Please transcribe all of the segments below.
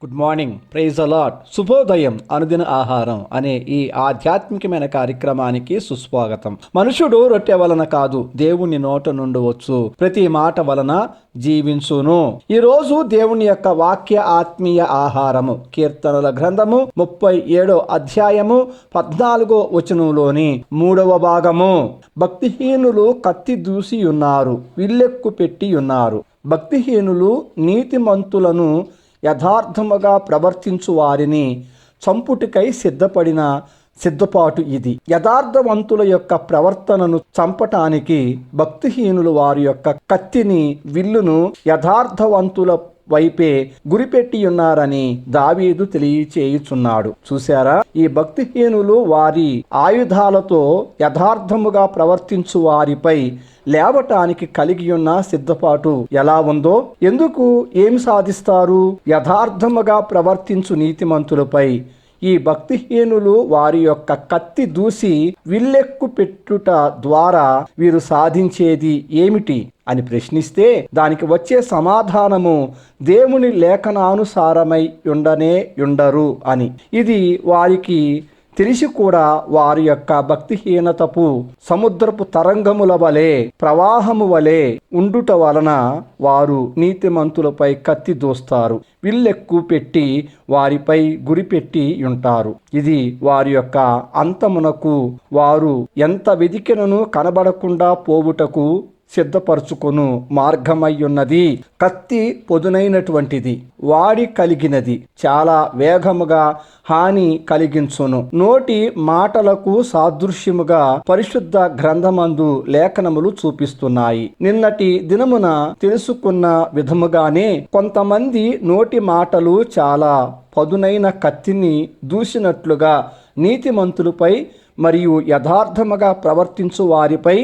Good morning, praise allot, శుభోదయం, అనుదిన ఆహారం అనే ఈ ఆధ్యాత్మికమైన కార్యక్రమానికి సుస్వాగతం. మనుషుడు రొట్టె వలన కాదు, దేవుని నోట నుండి వచ్చు ప్రతి మాట వలన జీవించును. ఈ రోజు దేవుని యొక్క వాక్య ఆత్మీయ ఆహారము కీర్తనల గ్రంథము 37 అధ్యాయము 14 వచనంలోని 3వ భాగము. భక్తిహీనులు కత్తి దూసి ఉన్నారు, విల్లెక్కు పెట్టి ఉన్నారు. భక్తిహీనులు నీతిమంతులను యథార్థముగా ప్రవర్తించు వారిని చంపుటికై సిద్ధపాటు ఇది. యథార్థవంతుల యొక్క ప్రవర్తనను చంపటానికి భక్తిహీనులు వారి యొక్క కత్తిని, విల్లును యథార్థవంతుల వైపే గురిపెట్టి ఉన్నారని దావీదు తెలియచేయుచున్నాడు. చూశారా, ఈ భక్తిహీనులు వారి ఆయుధాలతో యథార్థముగా ప్రవర్తించు వారిపై లేవటానికి కలిగి ఉన్న సిద్ధపాటు ఎలా ఉందో, ఎందుకు ఏమి సాధిస్తారు? యథార్థముగా ప్రవర్తించు నీతిమంతులపై ఈ భక్తిహీనులు వారి యొక్క కత్తి దూసి విల్లెక్కు పెట్టుట ద్వారా వీరు సాధించేది ఏమిటి అని ప్రశ్నిస్తే దానికి వచ్చే సమాధానము దేవుని లేఖనానుసారమై ఉండరు అని. ఇది వారికి తెలిసి కూడా వారి యొక్క భక్తిహీనతపు సముద్రపు తరంగముల వలె, ప్రవాహము వలె ఉండుట వలన వారు నీతిమంతులపై కత్తి దూస్తారు, విల్లెక్కు పెట్టి వారిపై గురిపెట్టి ఉంటారు. ఇది వారి యొక్క అంతమునకు వారు ఎంత వెదికినను కనబడకుండా పోవుటకు సిద్ధపరచుకొను మార్గమయ్యున్నది. కత్తి పొదునైనటువంటిది, వాడి కలిగినది, చాలా వేగముగా హాని కలిగించును. నోటి మాటలకు సాదృశ్యముగా పరిశుద్ధ గ్రంథమందు లేఖనములు చూపిస్తున్నాయి. నిన్నటి దినమున తెలుసుకున్న విధముగానే కొంతమంది నోటి మాటలు చాలా పదునైన కత్తిని దూసినట్లుగా నీతిమంతులపై మరియు యథార్థముగా ప్రవర్తించు వారిపై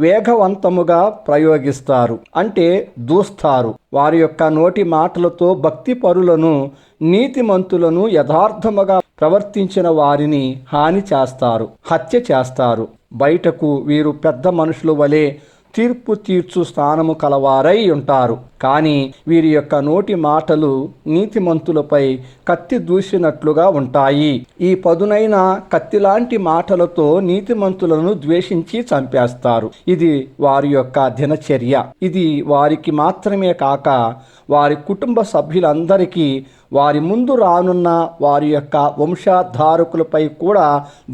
వేగవంతముగా ప్రయోగిస్తారు, అంటే దూస్తారు. వారి యొక్క నోటి మాటలతో భక్తి పరులను, నీతిమంతులను, యథార్థముగా ప్రవర్తించిన వారిని హాని చేస్తారు, హత్య చేస్తారు. బయటకు వీరు పెద్ద మనుషుల వలె తీర్పు తీర్చు స్థానము కలవారై ఉంటారు. కానీ వీరి యొక్క నోటి మాటలు నీతిమంతులపై కత్తి దూసినట్లుగా ఉంటాయి. ఈ పదునైన కత్తిలాంటి మాటలతో నీతిమంతులను ద్వేషించి చంపేస్తారు. ఇది వారి యొక్క దినచర్య. ఇది వారికి మాత్రమే కాక వారి కుటుంబ సభ్యులందరికీ, వారి ముందు రానున్న వారి యొక్క వంశధారకులపై కూడా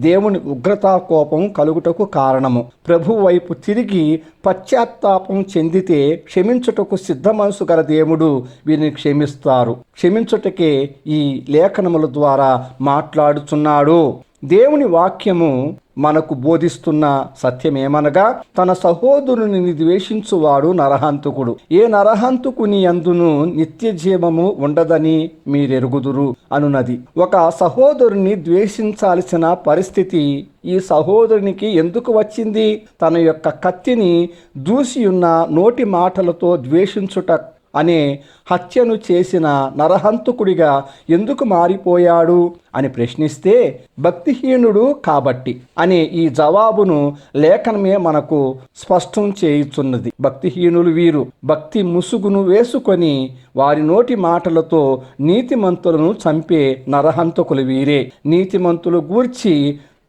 దేవుని ఉగ్రతా కోపం కలుగుటకు కారణము. ప్రభు వైపు తిరిగి పశ్చాత్తాపం చెందితే క్షమించుటకు సిద్ధ మనసు గల దేవుడు వీరిని క్షమిస్తారు. క్షమించుటకే ఈ లేఖనముల ద్వారా మాట్లాడుచున్నాడు. దేవుని వాక్యము మనకు బోధిస్తున్న సత్యమేమనగా, తన సహోదరుని ద్వేషించువాడు నరహంతకుడు, ఏ నరహంతకుని యందును నిత్య జీవము ఉండదని మీరెరుగుదురు అనున్నది. ఒక సహోదరుని ద్వేషించాల్సిన పరిస్థితి ఈ సహోదరునికి ఎందుకు వచ్చింది? తన యొక్క కత్తిని దూసియున్న నోటి మాటలతో ద్వేషించుట అనే హత్యను చేసిన నరహంతకుడిగా ఎందుకు మారిపోయాడు అని ప్రశ్నిస్తే, భక్తిహీనుడు కాబట్టి అనే ఈ జవాబును లేఖనమే మనకు స్పష్టం చేయుచున్నది. భక్తిహీనులు వీరు భక్తి ముసుగును వేసుకొని వారి నోటి మాటలతో నీతిమంతులను చంపే నరహంతకులు వీరే. నీతిమంతులు గూర్చి,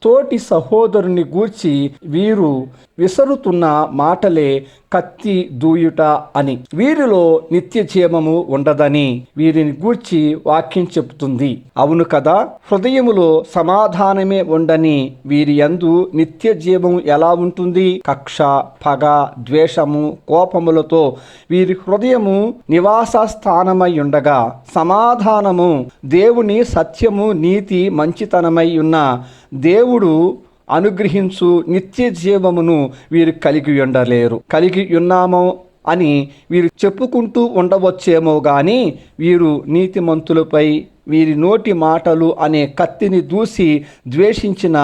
తోటి సహోదరుని గూర్చి వీరు విసరుతున్న మాటలే కత్తి దూయుట అని, వీరిలో నిత్య జీవము ఉండదని వీరిని గూర్చి వాక్యం చెబుతుంది. అవును కదా, హృదయములో సమాధానమే ఉండని వీరి యందు నిత్య జీవం ఎలా ఉంటుంది? కక్ష, పగ, ద్వేషము, కోపములతో వీరి హృదయము నివాస స్థానమై ఉండగా, సమాధానము దేవుని సత్యము, నీతి, మంచితనమై ఉన్న దేవుడు అనుగ్రహించు నిత్య జీవమును వీరు కలిగి ఉండలేరు. కలిగి ఉన్నామో అని వీరు చెప్పుకుంటూ ఉండవచ్చేమో గాని వీరు నీతిమంతులపై వీరి నోటి మాటలు అనే కత్తిని దూసి ద్వేషించిన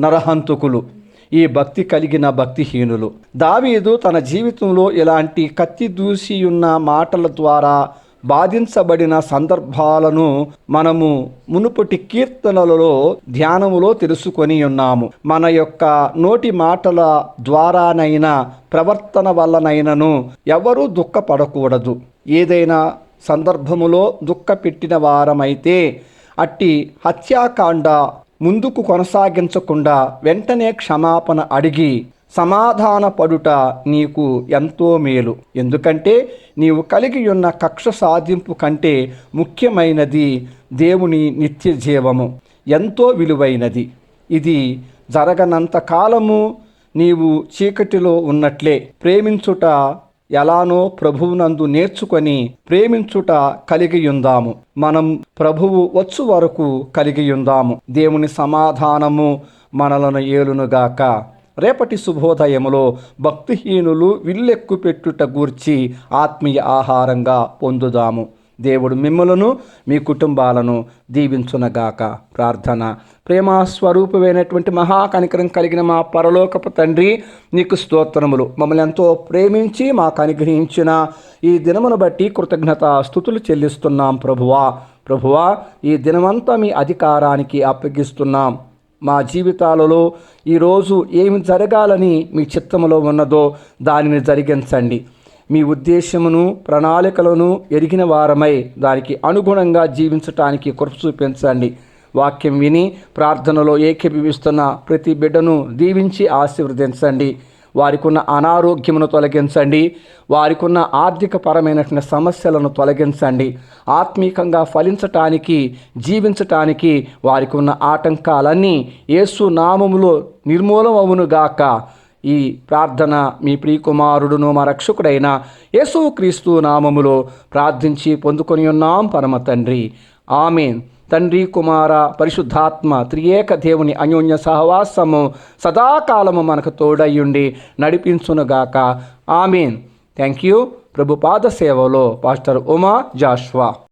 నరహంతకులు, ఈ భక్తి కలిగిన భక్తిహీనులు. దావీదు తన జీవితంలో ఇలాంటి కత్తి దూసి ఉన్న మాటల ద్వారా బాధించబడిన సందర్భాలను మనము మునుపటి కీర్తనలలో ధ్యానములో తెలుసుకొని ఉన్నాము. మన యొక్క నోటి మాటల ద్వారానైనా, ప్రవర్తన వల్లనైనను ఎవరూ దుఃఖపడకూడదు. ఏదైనా సందర్భములో దుఃఖపెట్టిన వారమైతే అట్టి హత్యాకాండ ముందుకు కొనసాగించకుండా వెంటనే క్షమాపణ అడిగి సమాధానపడుట నీకు ఎంతో మేలు. ఎందుకంటే నీవు కలిగి ఉన్న కక్ష సాధింపు కంటే ముఖ్యమైనది దేవుని నిత్య జీవము, ఎంతో విలువైనది. ఇది జరగనంత కాలము నీవు చీకటిలో ఉన్నట్లే. ప్రేమించుట ఎలానో ప్రభువునందు నేర్చుకొని ప్రేమించుట కలిగియుందాము. మనం ప్రభువు వచ్చు వరకు కలిగియుందాము. దేవుని సమాధానము మనలను ఏలునుగాక. రేపటి శుభోదయములో భక్తిహీనులు విల్లెక్కు పెట్టుట గూర్చి ఆత్మీయ ఆహారంగా పొందుదాము. దేవుడు మిమ్మలను మీ కుటుంబాలను దీవించునగాక. ప్రార్థన. ప్రేమస్వరూపమైనటువంటి మహాకనికరం కలిగిన మా పరలోకపు తండ్రి, నీకు స్తోత్రములు. మమ్మల్ని ఎంతో ప్రేమించి మాకు అనుగ్రహించిన ఈ దినమును బట్టి కృతజ్ఞత స్తుతులు చెల్లిస్తున్నాం ప్రభువా. ఈ దినమంతా మీ అధికారానికి అప్పగిస్తున్నాం. మా జీవితాలలో ఈరోజు ఏమి జరగాలని మీ చిత్తములో ఉన్నదో దానిని జరిగించండి. మీ ఉద్దేశమును ప్రణాళికలను ఎరిగిన వారమై దానికి అనుగుణంగా జీవించటానికి కృప చూపించండి. వాక్యం విని ప్రార్థనలో ఏకీభవిస్తున్న ప్రతి బిడ్డను దీవించి ఆశీర్వదించండి. వారికి ఉన్న అనారోగ్యమును తొలగించండి. వారికి ఉన్న ఆర్థికపరమైనటువంటి సమస్యలను తొలగించండి. ఆత్మీకంగా ఫలించటానికి జీవించటానికి వారికి ఉన్న ఆటంకాలన్నీ యేసు నామములో నిర్మూలం అవునుగాక. ఈ ప్రార్థన మీ ప్రియకుమారుడును మా రక్షకుడైన యేసుక్రీస్తు నామములో ప్రార్థించి పొందుకొని ఉన్నాం పరమ తండ్రి. ఆమేన్. తండ్రి, కుమార, పరిశుద్ధాత్మ త్రియేక దేవుని అన్యోన్య సహవాసము సదాకాలము మనకు తోడయ్యుండి నడిపించునుగాక. ఆమేన్. Thank you. ప్రభు పాద సేవలో పాస్టర్ ఉమా జాషువా.